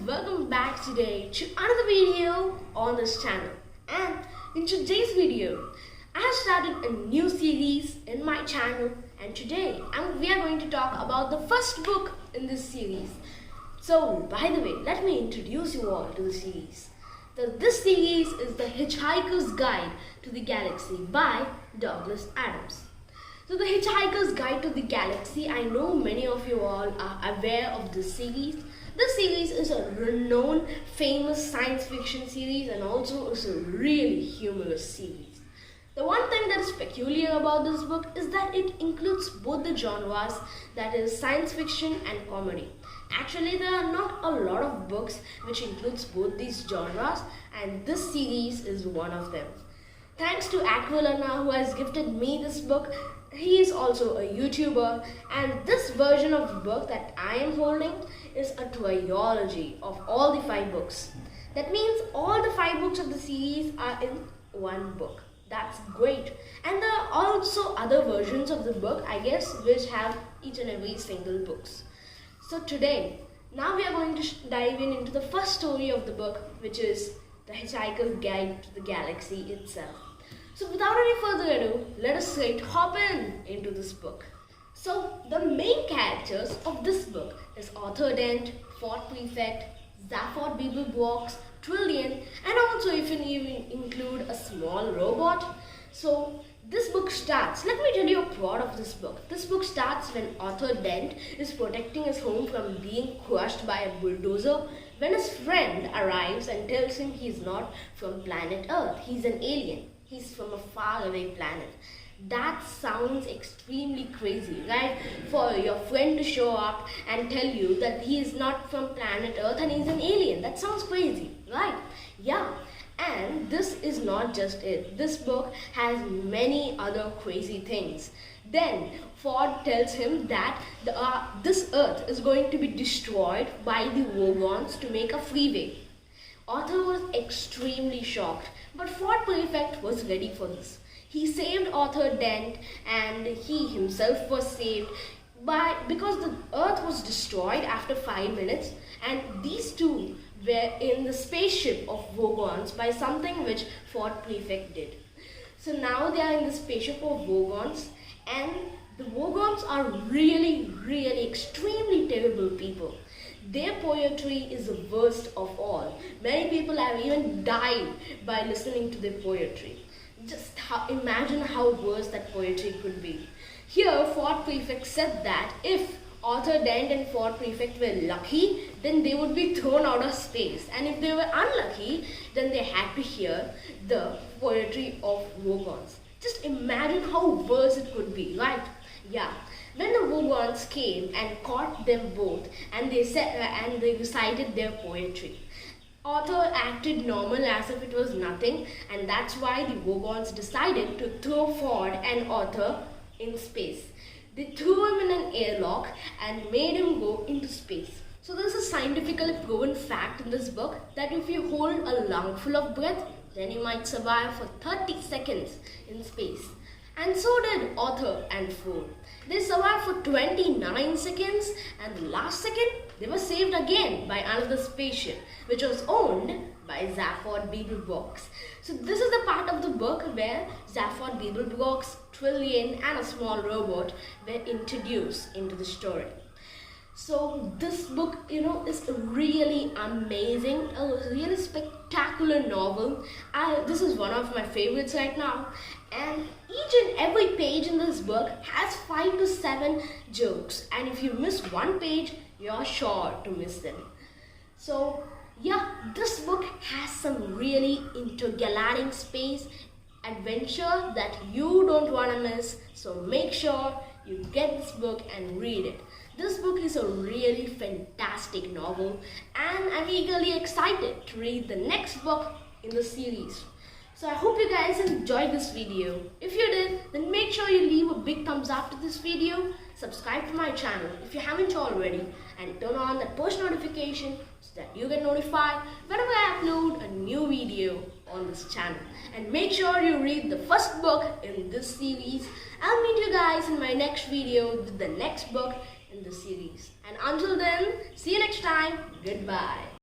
welcome back today to another video on this channel. And in today's video, I have started a new series in my channel, and today we are going to talk about the first book in this series. So by the way, let me introduce you all to the series. This series is The Hitchhiker's Guide to the Galaxy by Douglas Adams. So The Hitchhiker's Guide to the Galaxy, I know many of you all are aware of this series. This series is a renowned, famous science fiction series and also is a really humorous series. The one thing that is peculiar about this book is that it includes both the genres, that is science fiction and comedy. Actually, there are not a lot of books which includes both these genres, and this series is one of them. Thanks to Aquilana, who has gifted me this book. He is also a YouTuber, and this version of the book that I am holding is a trilogy of all the 5 books. That means all the 5 books of the series are in one book. That's great. And there are also other versions of the book, I guess, which have each and every single books. So today, now we are going to dive into the first story of the book, which is The Hitchhiker's Guide to the Galaxy itself. So without any further ado, let us straight hop into this book. So the main characters of this book is Arthur Dent, Fort Prefect, Zaphod Beeblebrox, Trillian, and also if you even include a small robot. So this book starts, let me tell you a plot of this book. This book starts when Arthur Dent is protecting his home from being crushed by a bulldozer when his friend arrives and tells him he's not from planet Earth, he's an alien. He's from a faraway planet. That sounds extremely crazy, right? For your friend to show up and tell you that he is not from planet Earth and he's an alien. That sounds crazy, right? Yeah. And this is not just it. This book has many other crazy things. Then Ford tells him that this Earth is going to be destroyed by the Vogons to make a freeway. Arthur was extremely shocked, but Fort Prefect was ready for this. He saved Arthur Dent and he himself was saved because the Earth was destroyed after 5 minutes, and these two were in the spaceship of Vogons by something which Fort Prefect did. So now they are in the spaceship of Vogons, and the Vogons are really extremely terrible people. Their poetry is the worst of all. Many people have even died by listening to their poetry. Just imagine how worse that poetry could be. Here, Fort Prefect said that if Arthur Dent and Fort Prefect were lucky, then they would be thrown out of space. And if they were unlucky, then they had to hear the poetry of Vogons. Just imagine how worse it could be, right? Yeah. When the Vogons came and caught them both, and they recited their poetry, Arthur acted normal as if it was nothing, and that's why the Vogons decided to throw Ford and Arthur in space. They threw him in an airlock and made him go into space. So there's a scientifically proven fact in this book that if you hold a lungful of breath, then you might survive for 30 seconds in space. And so did Arthur and Ford. They survived for 29 seconds, and the last second they were saved again by another spaceship which was owned by Zaphod Beeblebrox. So this is the part of the book where Zaphod Beeblebrox, Trillian, and a small robot were introduced into the story. So this book, is really amazing, a really spectacular novel. This is one of my favorites right now, and each and every page in this book has 5 to 7 jokes, and if you miss one page, you're sure to miss them. So yeah, this book has some really intergalactic space adventure that you don't want to miss, so make sure you get this book and read it. This book is a really fantastic novel, and I'm eagerly excited to read the next book in the series. So I hope you guys enjoyed this video. If you did, then make sure you leave a big thumbs up to this video, subscribe to my channel if you haven't already, and turn on that push notification so that you get notified whenever I upload a new video on this channel. And make sure you read the first book in this series. I'll meet you guys in my next video with the next book in the series. And until then, see you next time. Goodbye.